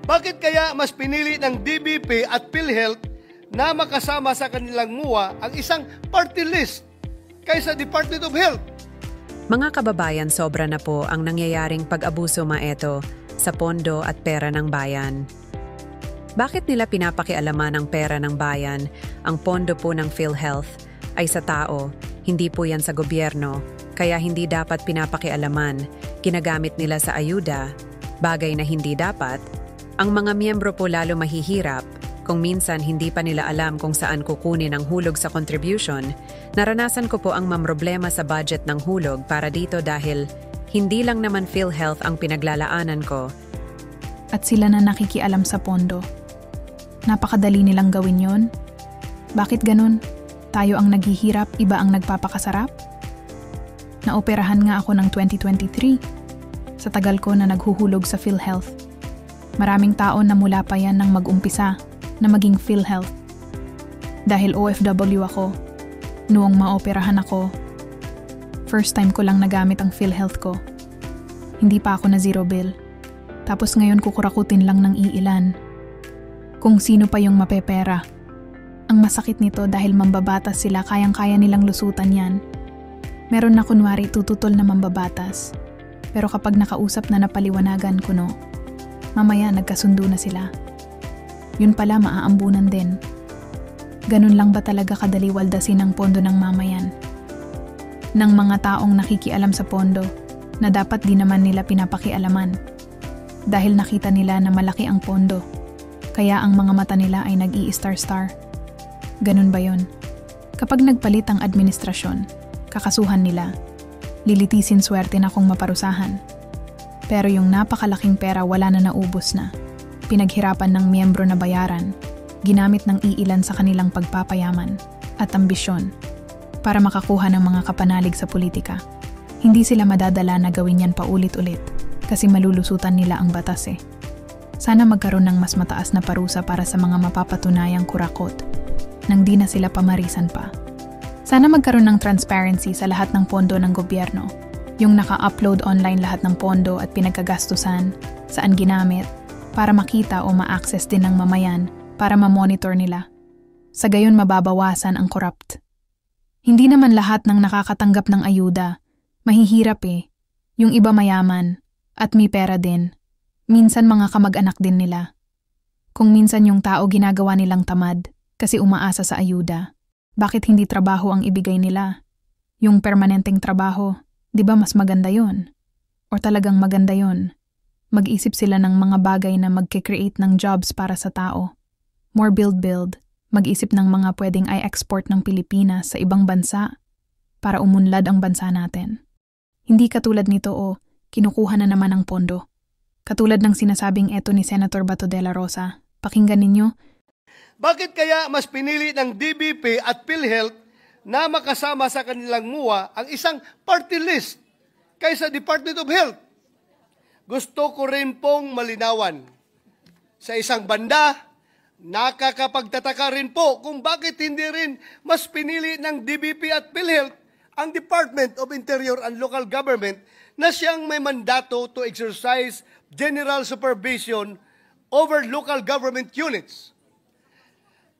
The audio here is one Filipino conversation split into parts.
Bakit kaya mas pinili ng DBP at PhilHealth na makasama sa kanilang MUA ang isang party list kaysa Department of Health? Mga kababayan, sobra na po ang nangyayaring pag-abuso maeto sa pondo at pera ng bayan. Bakit nila pinapakialaman ang pera ng bayan? Ang pondo po ng PhilHealth ay sa tao, hindi po yan sa gobyerno, kaya hindi dapat pinapakialaman. Ginagamit nila sa ayuda, bagay na hindi dapat. Ang mga miyembro po lalo mahihirap kung minsan hindi pa nila alam kung saan kukunin ang hulog sa contribution. Naranasan ko po ang mamroblema sa budget ng hulog para dito dahil hindi lang naman PhilHealth ang pinaglalaanan ko. At sila na nakikialam sa pondo. Napakadali nilang gawin yon. Bakit ganun? Tayo ang naghihirap, iba ang nagpapakasarap? Naoperahan nga ako ng 2023. Sa tagal ko na naghuhulog sa PhilHealth. Maraming tao na mula pa yan nang mag-umpisa na maging PhilHealth. Dahil OFW ako, noong maoperahan ako, first time ko lang nagamit ang PhilHealth ko. Hindi pa ako na zero bill. Tapos ngayon kukurakutin lang ng iilan. Kung sino pa yung mapepera. Ang masakit nito dahil mambabatas sila, kayang-kaya nilang lusutan yan. Meron na kunwari tututol na mambabatas. Pero kapag nakausap na napaliwanagan ko no, mamaya nagkasundo na sila. Yun pala maaambunan din. Ganun lang ba talaga kadali waldasin ang pondo ng mamayan? Ng mga taong nakikialam sa pondo na dapat di naman nila pinapakialaman. Dahil nakita nila na malaki ang pondo. Kaya ang mga mata nila ay nag-i-star-star. Ganun ba yun? Kapag nagpalit ang administrasyon, kakasuhan nila. Lilitisin swerte na kung maparusahan. Pero yung napakalaking pera wala na naubos na. Pinaghirapan ng miyembro na bayaran, ginamit ng iilan sa kanilang pagpapayaman at ambisyon para makakuha ng mga kapanalig sa politika. Hindi sila madadala na gawin yan paulit-ulit kasi malulusutan nila ang batas eh. Sana magkaroon ng mas mataas na parusa para sa mga mapapatunayang kurakot nang di na sila pamarisan pa. Sana magkaroon ng transparency sa lahat ng pondo ng gobyerno. Yung naka-upload online lahat ng pondo at pinagkagastusan, saan ginamit, para makita o ma-access din ng mamayan para ma-monitor nila. Sa gayon mababawasan ang corrupt. Hindi naman lahat ng nakakatanggap ng ayuda. Mahihirap eh. Yung iba mayaman at may pera din. Minsan mga kamag-anak din nila. Kung minsan yung tao ginagawa nilang tamad kasi umaasa sa ayuda, bakit hindi trabaho ang ibigay nila? Yung permanenteng trabaho, di ba mas maganda yon? O talagang maganda yon? Mag-isip sila ng mga bagay na mag-create ng jobs para sa tao. More build. Mag-isip ng mga pwedeng i-export ng Pilipinas sa ibang bansa para umunlad ang bansa natin. Hindi katulad nito o kinukuha na naman ang pondo. Katulad ng sinasabing eto ni Senator Bato de la Rosa. Pakinggan ninyo. Bakit kaya mas pinili ng DBP at PhilHealth na makasama sa kanilang MUA ang isang party list kaysa Department of Health? Gusto ko rin pong malinawan. Sa isang banda, nakakapagtataka rin po kung bakit hindi rin mas pinili ng DBP at PhilHealth ang Department of Interior and Local Government na siyang may mandato to exercise general supervision over local government units.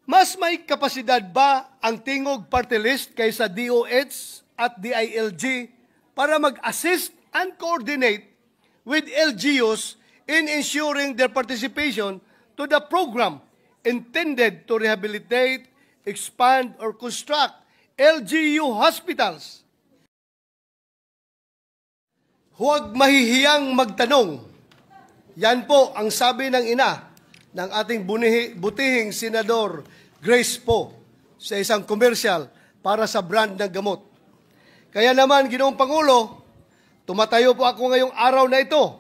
Mas may kapasidad ba ang Tingog Party List kaysa DOH at DILG para mag-assist and coordinate with LGUs in ensuring their participation to the program intended to rehabilitate, expand, or construct LGU hospitals? Huwag mahihiyang magtanong. Yan po ang sabi ng ina ng ating butihing Senador Grace Poe sa isang commercial para sa brand ng gamot. Kaya naman, Ginoong Pangulo, tumatayo po ako ngayong araw na ito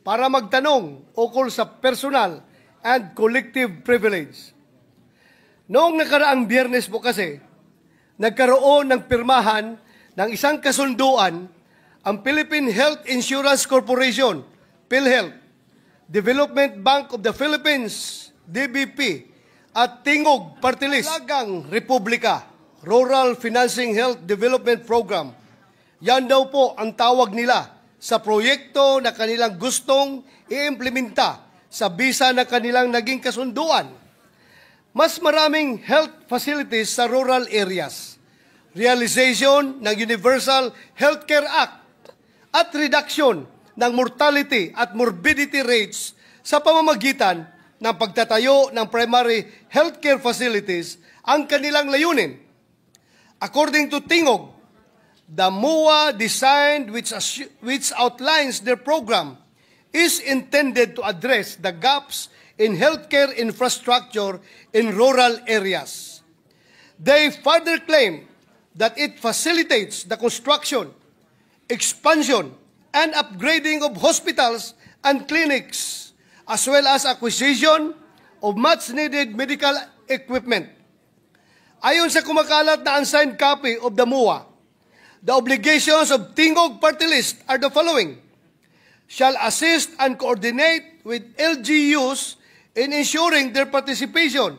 para magtanong ukol sa personal and collective privilege. Noong nakaraang Biyernes po kasi, nagkaroon ng pirmahan ng isang kasunduan ang Philippine Health Insurance Corporation, PhilHealth, Development Bank of the Philippines, DBP, at Tingog Party List, Lagang Republika, Rural Financing Health Development Program. Yan daw po ang tawag nila sa proyekto na kanilang gustong i-implementa sa bisa na kanilang naging kasunduan. Mas maraming health facilities sa rural areas, realization ng Universal Healthcare Act, at reduction ng mortality at morbidity rates sa pamamagitan ng pagtatayo ng primary healthcare facilities ang kanilang layunin. According to Tingog, the MOA design which outlines their program is intended to address the gaps in healthcare infrastructure in rural areas. They further claim that it facilitates the construction, expansion, and upgrading of hospitals and clinics, as well as acquisition of much-needed medical equipment. Ayon sa kumakalat na unsigned copy of the MOA, the obligations of Tingog Party List are the following: shall assist and coordinate with LGUs in ensuring their participation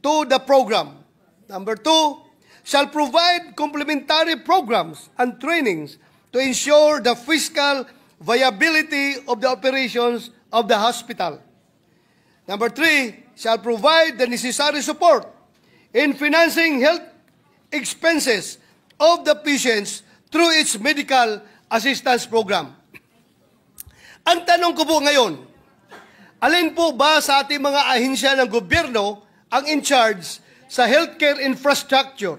to the program. Number 2, shall provide complementary programs and trainings to ensure the fiscal viability of the operations of the hospital. Number 3, shall provide the necessary support in financing health expenses of the patients through its medical assistance program. Ang tanong ko po ngayon, alin po ba sa ating mga ahensya ng gobyerno ang in charge sa healthcare infrastructure?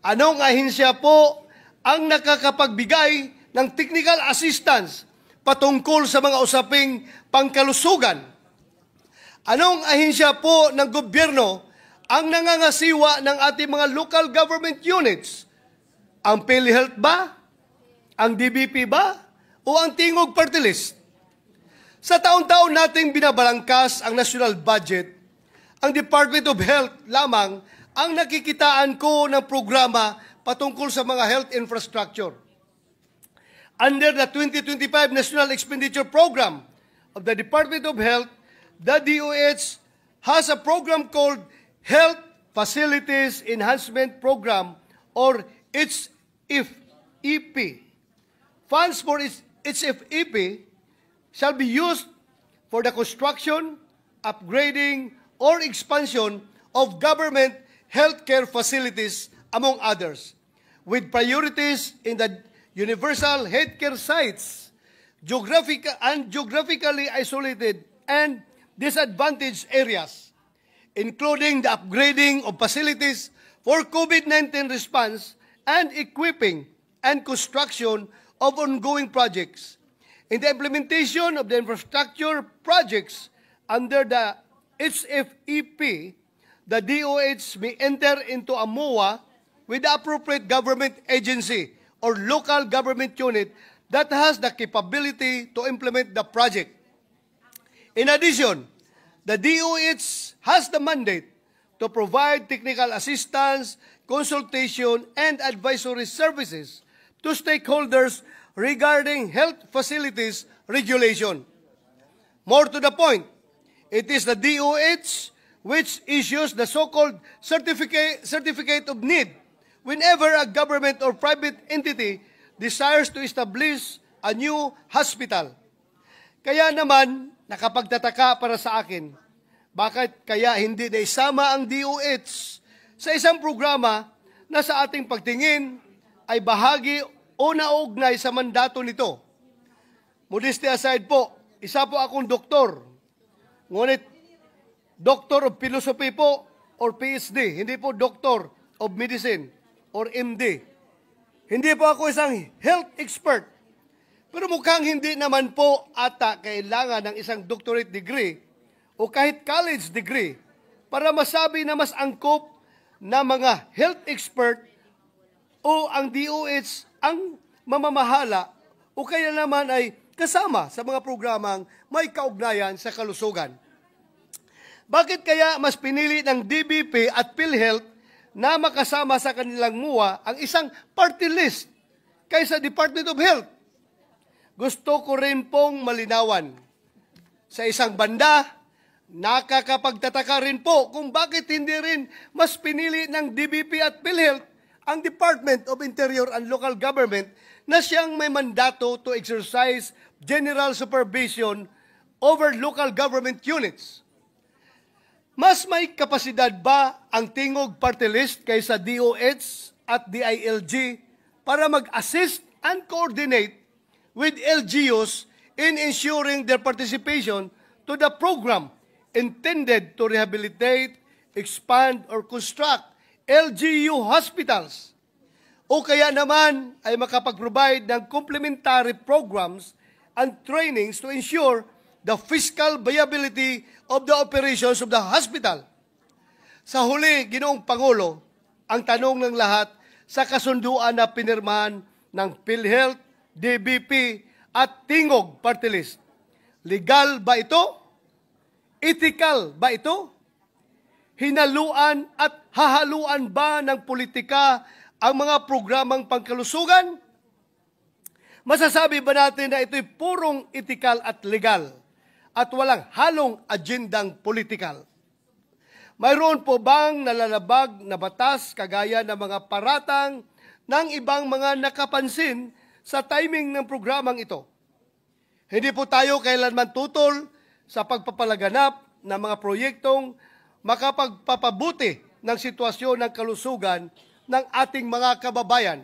Anong ahensya po ang nakakapagbigay ng technical assistance patungkol sa mga usaping pangkalusugan? Anong ahensya po ng gobyerno ang nangangasiwa ng ating mga local government units? Ang PhilHealth ba? Ang DBP ba? O ang Tingog Party List? Sa taon-taon nating binabalangkas ang national budget, ang Department of Health lamang ang nakikitaan ko ng programa patungkol sa mga health infrastructure. Under the 2025 National Expenditure Program of the Department of Health, the DOH has a program called Health Facilities Enhancement Program, or HFEP. Funds for its HFEP shall be used for the construction, upgrading, or expansion of government healthcare facilities, among others, with priorities in the universal healthcare sites, geographically isolated and disadvantaged areas, including the upgrading of facilities for COVID-19 response and equipping and construction of ongoing projects. In the implementation of the infrastructure projects under the HFEP, the DOH may enter into a MOA with the appropriate government agency or local government unit that has the capability to implement the project. In addition, the DOH has the mandate to provide technical assistance, consultation, and advisory services to stakeholders regarding health facilities regulation. More to the point, it is the DOH which issues the so-called certificate of need whenever a government or private entity desires to establish a new hospital. Kaya naman, nakapagtataka para sa akin, bakit kaya hindi na isama ang DOH sa isang programa na sa ating pagtingin ay bahagi o naugnay sa mandato nito. Modesty aside po, isa po akong doktor. Ngunit, Doctor of Philosophy po or PhD, hindi po Doctor of Medicine or MD. Hindi po ako isang health expert. Pero mukhang hindi naman po ata kailangan ng isang doctorate degree o kahit college degree para masabi na mas angkop na mga health expert o ang DOH ang mamamahala o kaya naman ay kasama sa mga programang may kaugnayan sa kalusugan. Bakit kaya mas pinili ng DBP at PhilHealth na makasama sa kanilang MOA ang isang party list kaysa Department of Health? Gusto ko rin pong malinawan. Sa isang banda, nakakapagtataka rin po kung bakit hindi rin mas pinili ng DBP at PhilHealth ang Department of Interior and Local Government na siyang may mandato to exercise general supervision over local government units. Mas may kapasidad ba ang Tingog Party List kaysa DOH at DILG para mag-assist and coordinate with LGUs in ensuring their participation to the program intended to rehabilitate, expand, or construct LGU hospitals? O kaya naman ay makapag-provide ng complementary programs and trainings to ensure the fiscal viability of the operations of the hospital. Sa huli, Ginoong Pangulo, ang tanong ng lahat sa kasunduan na pinirmahan ng PhilHealth, DBP at Tingog Party List. Legal ba ito? Ethical ba ito? Hinaluan at hahaluan ba ng politika ang mga programang pangkalusugan? Masasabi ba natin na ito'y purong ethical at legal at walang halong agendang politikal? Mayroon po bang nalalabag na batas kagaya ng mga paratang ng ibang mga nakapansin sa timing ng programang ito? Hindi po tayo kailanman tutol sa pagpapalaganap ng mga proyektong makapagpapabuti ng sitwasyon ng kalusugan ng ating mga kababayan.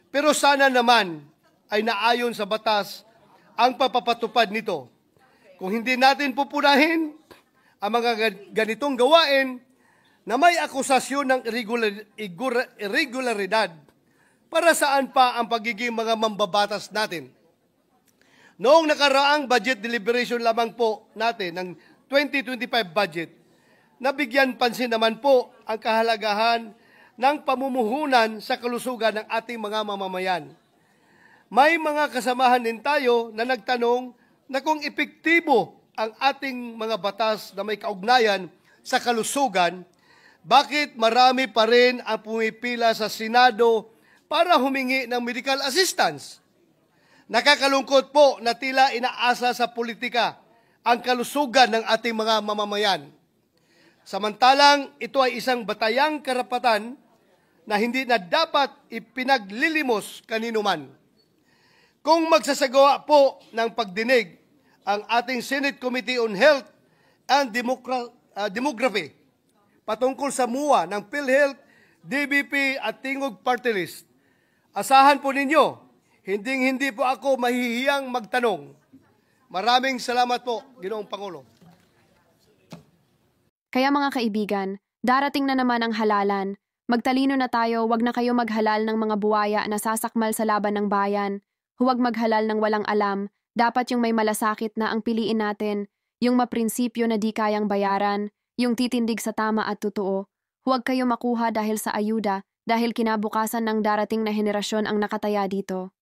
Pero sana naman ay naayon sa batas ang papapatupad nito. Kung hindi natin pupunahin ang mga ganitong gawain na may akusasyon ng irregularidad, para saan pa ang pagiging mga mambabatas natin? Noong nakaraang budget deliberation lamang po natin ng 2025 budget, nabigyan pansin naman po ang kahalagahan ng pamumuhunan sa kalusugan ng ating mga mamamayan. May mga kasamahan din tayo na nagtanong na kung epektibo ang ating mga batas na may kaugnayan sa kalusugan, bakit marami pa rin ang pumipila sa Senado para humingi ng medical assistance? Nakakalungkot po na tila inaasa sa politika ang kalusugan ng ating mga mamamayan. Samantalang ito ay isang batayang karapatan na hindi na dapat ipinaglilimos kaninuman. Kung magsasagawa po ng pagdinig ang ating Senate Committee on Health and Demography patungkol sa MUA ng PhilHealth, DBP at Tingog Party List, asahan po ninyo, hindi po ako mahihiyang magtanong. Maraming salamat po, Ginoong Pangulo. Kaya mga kaibigan, darating na naman ang halalan. Magtalino na tayo, wag na kayo maghalal ng mga buwaya na sasakmal sa laban ng bayan. Huwag maghalal ng walang alam. Dapat yung may malasakit na ang piliin natin, yung maprinsipyo na di kayang bayaran, yung titindig sa tama at totoo. Huwag kayo makuha dahil sa ayuda, dahil kinabukasan ng darating na henerasyon ang nakataya dito.